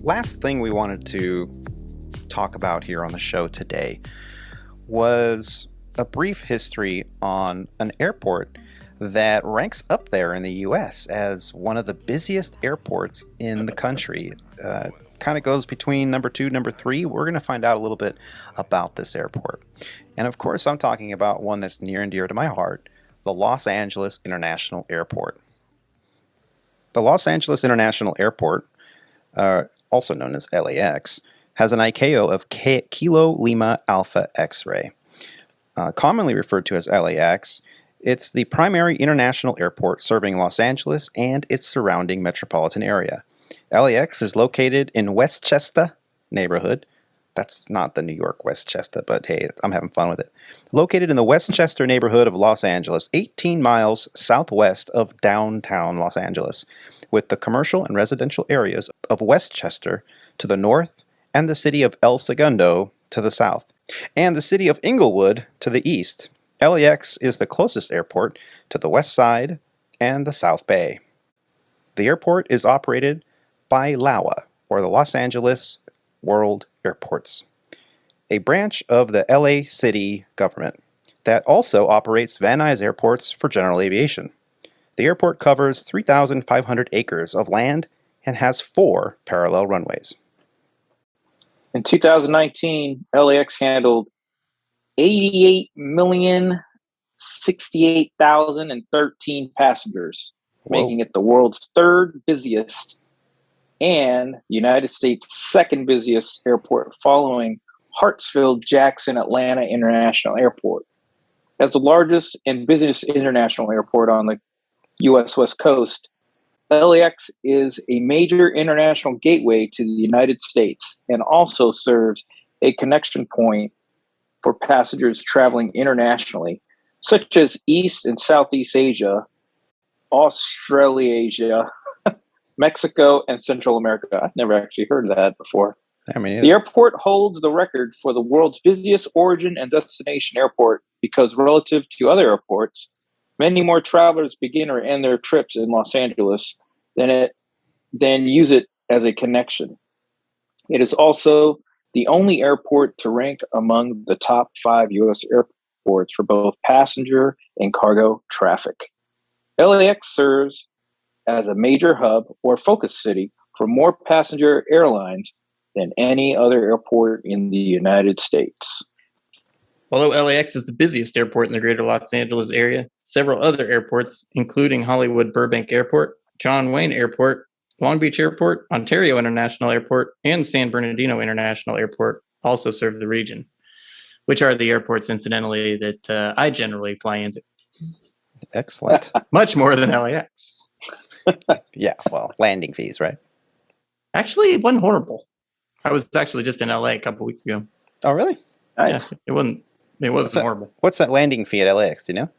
last thing we wanted to talk about here on the show today was a brief history on an airport that ranks up there in the U.S. as one of the busiest airports in the country. Kind of goes between number 2, number 3. We're going to find out a little bit about this airport. And of course, I'm talking about one that's near and dear to my heart, the Los Angeles International Airport. The Los Angeles International Airport, also known as LAX, has an ICAO of Kilo Lima Alpha X-ray. Commonly referred to as LAX, it's the primary international airport serving Los Angeles and its surrounding metropolitan area. LAX is located in Westchester neighborhood. That's not the New York Westchester, but hey, I'm having fun with it. Located in the Westchester neighborhood of Los Angeles, 18 miles southwest of downtown Los Angeles, with the commercial and residential areas of Westchester to the north and the city of El Segundo to the south, and the city of Inglewood to the east. LAX is the closest airport to the west side and the South Bay. The airport is operated by LAWA, or the Los Angeles World Airports, a branch of the LA city government that also operates Van Nuys airports for general aviation. The airport covers 3,500 acres of land and has 4 parallel runways. In 2019, LAX handled 88,068,013 passengers, making it the world's 3rd busiest and United States' 2nd busiest airport, following Hartsfield-Jackson Atlanta International Airport. As the largest and busiest international airport on the U.S. West Coast, LAX is a major international gateway to the United States and also serves a connection point for passengers traveling internationally, such as East and Southeast Asia, Australasia, Mexico, and Central America. I've never actually heard of that before. The airport holds the record for the world's busiest origin and destination airport because relative to other airports, many more travelers begin or end their trips in Los Angeles than use it as a connection. It is also the only airport to rank among the top 5 U.S. airports for both passenger and cargo traffic. LAX serves as a major hub or focus city for more passenger airlines than any other airport in the United States. Although LAX is the busiest airport in the greater Los Angeles area, several other airports, including Hollywood Burbank Airport, John Wayne Airport, Long Beach Airport, Ontario International Airport, and San Bernardino International Airport, also serve the region, which are the airports, incidentally, that I generally fly into. Excellent. Much more than LAX. Yeah, well, landing fees, right? Actually, it wasn't horrible. I was actually just in LA a couple weeks ago. Oh, really? Nice. Yeah, it wasn't horrible. What's that landing fee at LAX? Do you know?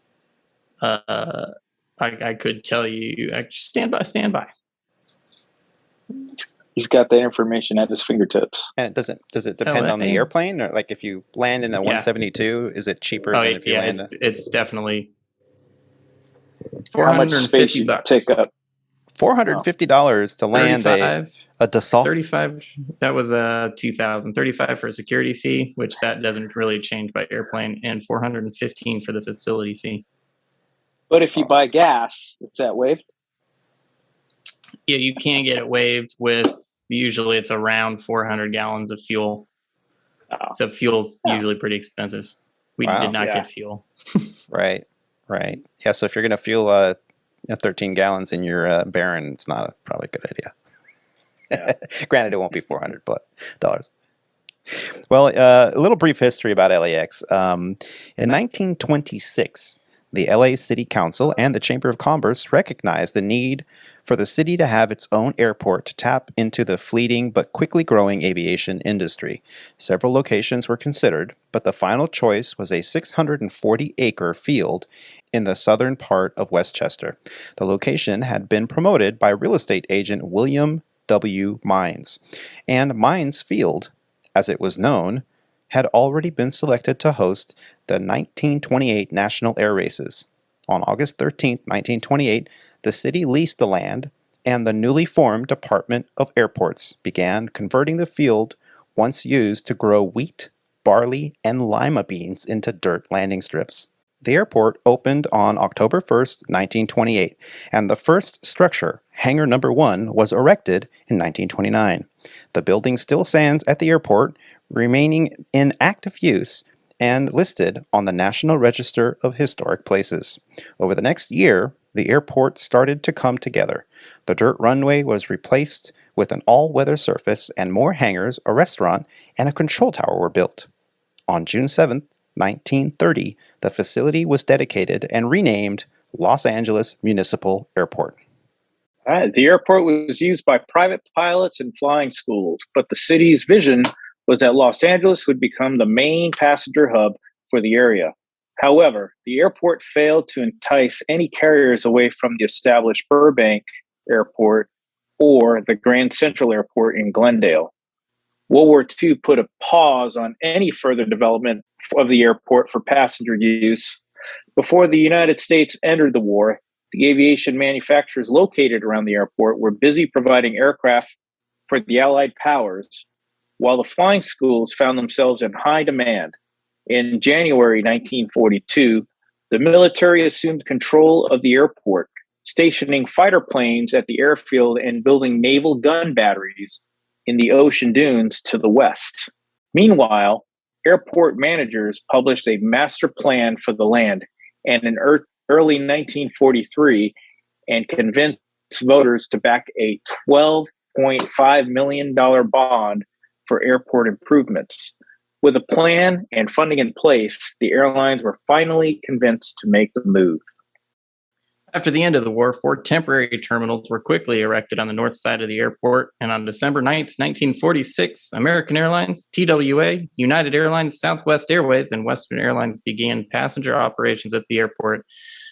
I could tell you. Stand by. He's got that information at his fingertips. And does it depend on the airplane, or like if you land in a 172, is it cheaper than if you land? It's definitely How much space you take up? $450 to land a Dassault. 35. That was $2,000. 35 for a security fee, which that doesn't really change by airplane, and $415 for the facility fee. But if you buy gas, is that waived? Yeah, you can get it waived with. Usually, it's around 400 gallons of fuel. So fuel's usually pretty expensive. We did not get fuel. Right. Yeah. So if you're going to fuel 13 gallons in your Baron, it's not probably a good idea. Yeah. Granted, it won't be $400 dollars. Well, a little brief history about LAX. In 1926, the LA City Council and the Chamber of Commerce recognized the need for the city to have its own airport to tap into the fleeting but quickly growing aviation industry. Several locations were considered, but the final choice was a 640-acre field in the southern part of Westchester. The location had been promoted by real estate agent William W. Mines, and Mines Field, as it was known, had already been selected to host the 1928 National Air Races. On August 13, 1928, the city leased the land and the newly formed Department of Airports began converting the field once used to grow wheat, barley, and lima beans into dirt landing strips. The airport opened on October 1st, 1928, and the first structure, Hangar Number 1, was erected in 1929. The building still stands at the airport, remaining in active use and listed on the National Register of Historic Places. Over the next year, the airport started to come together. The dirt runway was replaced with an all-weather surface, and more hangars, a restaurant, and a control tower were built. On June 7th, 1930, the facility was dedicated and renamed Los Angeles Municipal Airport. The airport was used by private pilots and flying schools, but the city's vision was that Los Angeles would become the main passenger hub for the area. However, the airport failed to entice any carriers away from the established Burbank Airport or the Grand Central Airport in Glendale. World War II put a pause on any further development of the airport for passenger use. Before the United States entered the war, the aviation manufacturers located around the airport were busy providing aircraft for the Allied powers, while the flying schools found themselves in high demand. In January 1942, the military assumed control of the airport, stationing fighter planes at the airfield and building naval gun batteries in the ocean dunes to the west. Meanwhile, airport managers published a master plan for the land and in early 1943 and convinced voters to back a $12.5 million bond for airport improvements. With a plan and funding in place, the airlines were finally convinced to make the move. After the end of the war, 4 temporary terminals were quickly erected on the north side of the airport, and on December 9th, 1946, American Airlines, TWA, United Airlines, Southwest Airways, and Western Airlines began passenger operations at the airport,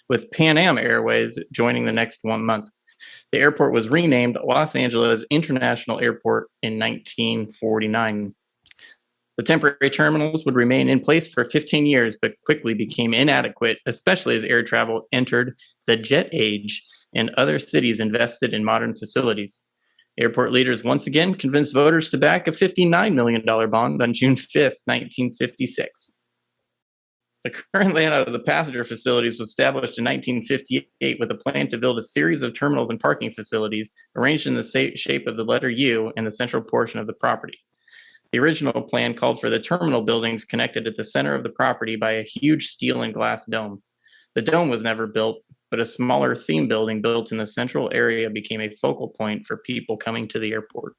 with Pan Am Airways joining the next 1 month. The airport was renamed Los Angeles International Airport in 1949. The temporary terminals would remain in place for 15 years, but quickly became inadequate, especially as air travel entered the jet age and other cities invested in modern facilities. Airport leaders once again convinced voters to back a $59 million bond on June 5th, 1956. The current layout of the passenger facilities was established in 1958 with a plan to build a series of terminals and parking facilities arranged in the shape of the letter U in the central portion of the property. The original plan called for the terminal buildings connected at the center of the property by a huge steel and glass dome. The dome was never built, but a smaller theme building built in the central area became a focal point for people coming to the airport.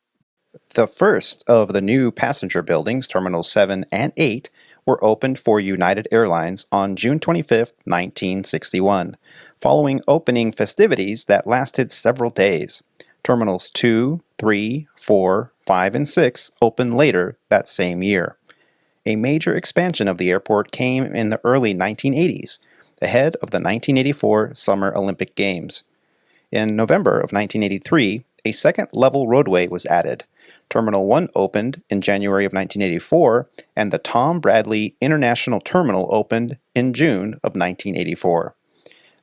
The first of the new passenger buildings, Terminals 7 and 8, were opened for United Airlines on June 25, 1961, following opening festivities that lasted several days. Terminals 2, 3, 4, 5, and 6 opened later that same year. A major expansion of the airport came in the early 1980s, ahead of the 1984 Summer Olympic Games. In November of 1983, a second-level roadway was added. Terminal 1 opened in January of 1984, and the Tom Bradley International Terminal opened in June of 1984.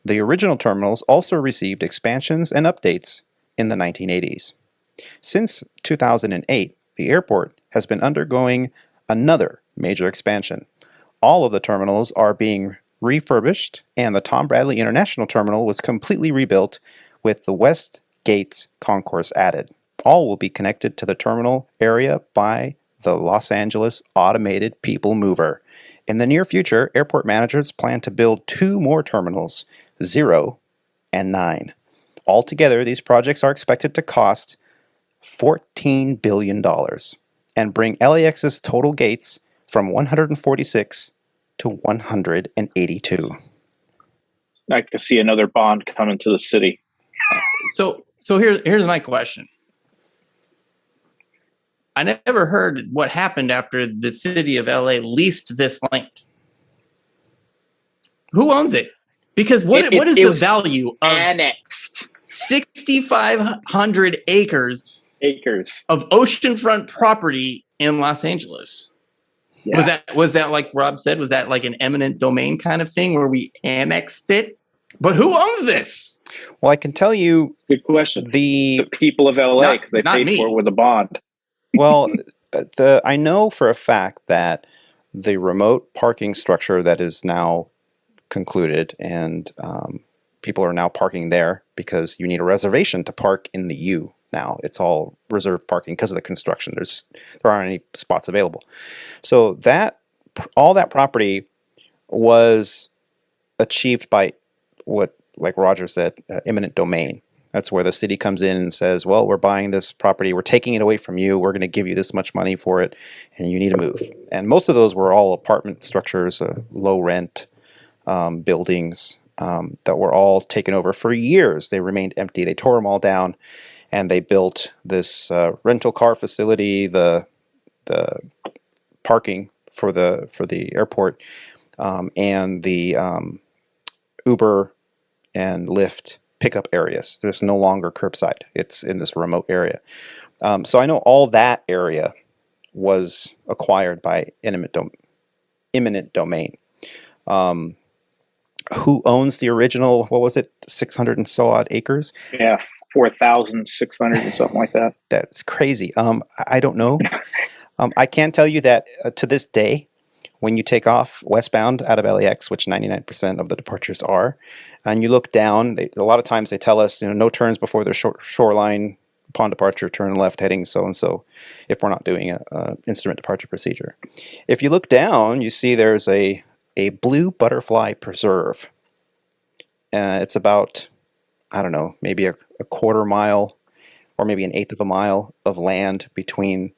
The original terminals also received expansions and updates in the 1980s. Since 2008, the airport has been undergoing another major expansion. All of the terminals are being refurbished, and the Tom Bradley International Terminal was completely rebuilt with the West Gates concourse added. All will be connected to the terminal area by the Los Angeles Automated People Mover. In the near future, airport managers plan to build 2 more terminals, 0 and 9. Altogether, these projects are expected to cost $14 billion and bring LAX's total gates from 146 to 182. I can see another bond coming to the city. So here's my question. I never heard what happened after the city of LA leased this land. Who owns it? Because what is the value of annexed 6,500 acres of oceanfront property in Los Angeles? Yeah. Was that like Rob said? Was that like an eminent domain kind of thing where we annexed it? But who owns this? Well, I can tell you. Good question. The people of LA, because they paid for it with a bond. Well, I know for a fact that the remote parking structure that is now concluded, and people are now parking there because you need a reservation to park in the U. Now it's all reserved parking because of the construction. There aren't any spots available. So all that property was achieved by what, like Roger said, eminent domain. That's where the city comes in and says, well, we're buying this property, we're taking it away from you, we're going to give you this much money for it, and you need to move. And most of those were all apartment structures, low rent buildings that were all taken over for years. They remained empty. They tore them all down, and they built this rental car facility, the parking for the airport, and the Uber and Lyft pickup areas. There's no longer curbside. It's in this remote area. So I know all that area was acquired by eminent domain. Who owns the original, what was it, 600 and so odd acres? Yeah, 4,600 or something like that. That's crazy. I don't know. I can tell you that to this day, when you take off westbound out of LAX, which 99% of the departures are, and you look down, a lot of times they tell us, no turns before the shoreline, upon departure, turn left heading so-and-so, if we're not doing a instrument departure procedure. If you look down, you see there's a blue butterfly preserve. It's about, I don't know, maybe a quarter mile or maybe an eighth of a mile of land between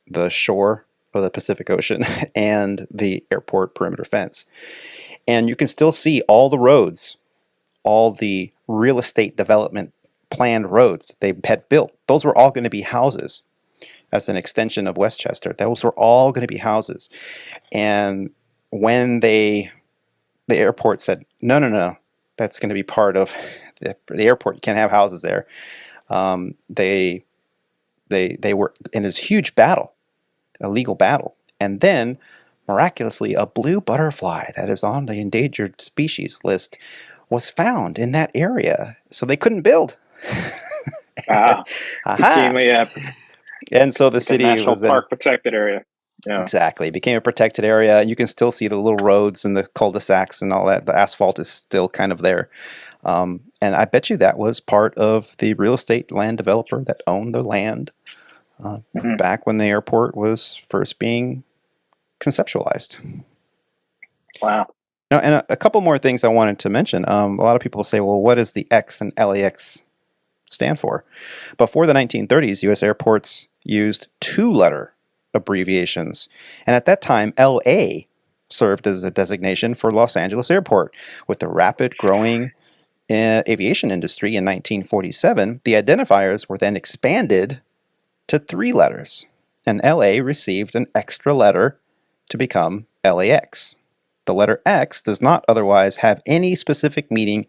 the shore of the Pacific Ocean and the airport perimeter fence. And you can still see all the roads, all the real estate development planned roads they had built. Those were all going to be houses as an extension of Westchester. Those were all going to be houses. And when the airport said, no, that's going to be part of the airport, you can't have houses there, they were in this huge battle, a legal battle. And then, miraculously, a blue butterfly that is on the endangered species list was found in that area. So they couldn't build. And so the city was national park protected area. Yeah. Exactly. It became a protected area. You can still see the little roads and the cul-de-sacs and all that. The asphalt is still kind of there. And I bet you that was part of the real estate land developer that owned the land back when the airport was first being conceptualized. Wow. Now, and a couple more things I wanted to mention. A lot of people say, well, what does the X and LAX stand for? Before the 1930s, U.S. airports used two-letter abbreviations. And at that time, LA served as a designation for Los Angeles Airport. With the rapid growing aviation industry in 1947, the identifiers were then expanded to 3 letters, and LA received an extra letter to become LAX. The letter X does not otherwise have any specific meaning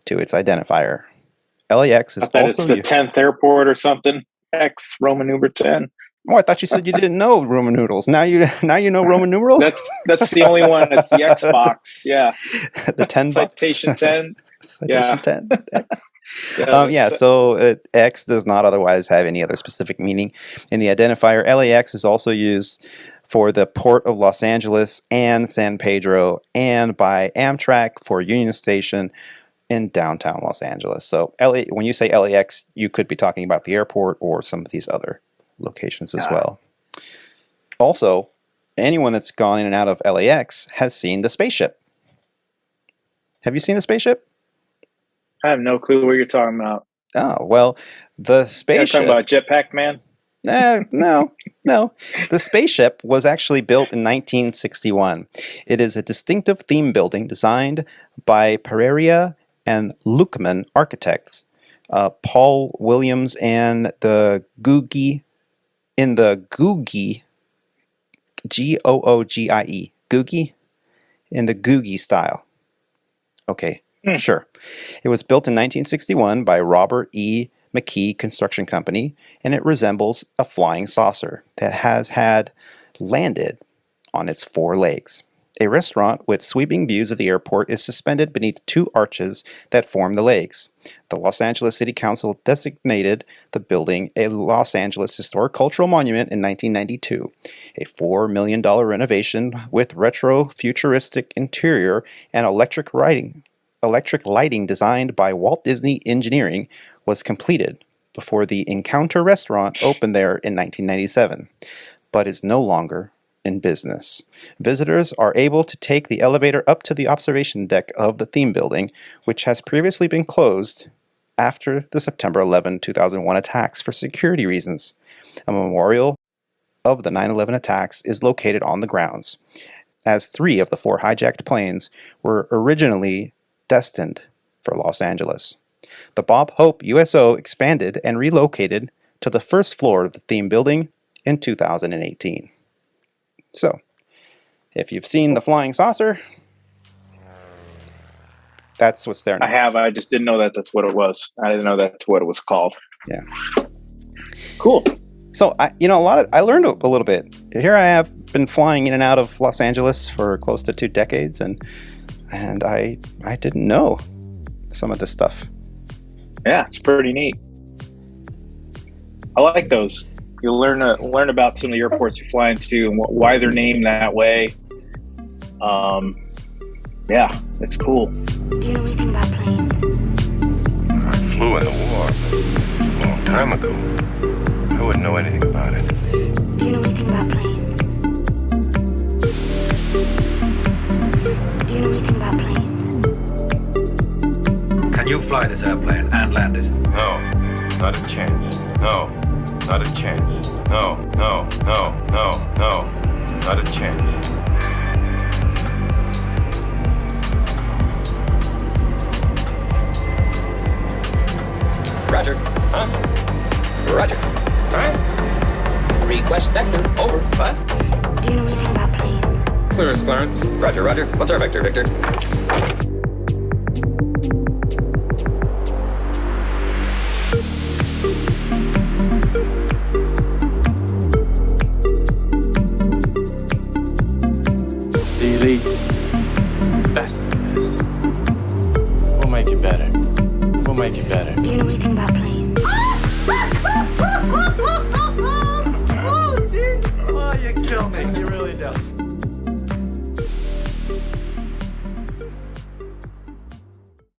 to its identifier. LAX is also... it's the 10th airport or something. X, Roman numeral 10. Oh, I thought you said you didn't know Roman noodles. Now you know Roman numerals? That's the only one. It's the X box. Yeah. The 10 box. Citation 10. Citation 10. X. So X does not otherwise have any other specific meaning in the identifier. LAX is also used for the Port of Los Angeles and San Pedro, and by Amtrak for Union Station in downtown Los Angeles. So when you say LAX, you could be talking about the airport or some of these other locations as well. Also, anyone that's gone in and out of LAX has seen the spaceship. Have you seen the spaceship? I have no clue what you're talking about. Oh, well, the spaceship... You're talking about Jetpack Man? No. The spaceship was actually built in 1961. It is a distinctive theme building designed by Pereira and Luckman architects, Paul Williams and the Googie, in the Googie, Googie, Googie, in the Googie style. Okay, sure. It was built in 1961 by Robert E. McKee Construction Company, and it resembles a flying saucer that has had landed on its 4 legs. A restaurant with sweeping views of the airport is suspended beneath two arches that form the legs. The Los Angeles City Council designated the building a Los Angeles Historic Cultural Monument in 1992. A $4 million renovation with retro futuristic interior and electric lighting designed by Walt Disney Engineering was completed before the Encounter restaurant opened there in 1997, but is no longer in business. Visitors are able to take the elevator up to the observation deck of the theme building, which has previously been closed after the September 11, 2001 attacks for security reasons. A memorial of the 9/11 attacks is located on the grounds, as 3 of the 4 hijacked planes were originally destined for Los Angeles. The Bob Hope USO expanded and relocated to the first floor of the theme building in 2018. So, if you've seen the flying saucer, that's what's there now. I have. I just didn't know that's what it was. I didn't know that's what it was called. Yeah. Cool. So, I learned a little bit. Here I have been flying in and out of Los Angeles for close to 2 decades, and I didn't know some of this stuff. Yeah, it's pretty neat. I like those. You learn about some of the airports you're flying to and why they're named that way. Yeah, it's cool. Do you know anything about planes? I flew in the war a long time ago. I wouldn't know anything about it. Do you know anything about planes? Do you know anything about planes? Can you fly this airplane and land it? No, not a chance. No, not a chance. No, not a chance. Roger. Huh? Roger. Huh? Request vector. Over. What? Do you know anything about planes? Clearance, Clarence. Roger, Roger. What's our vector, Victor? Elite. Best of the best. We'll make you better. We'll make you better. Do you know anything about planes?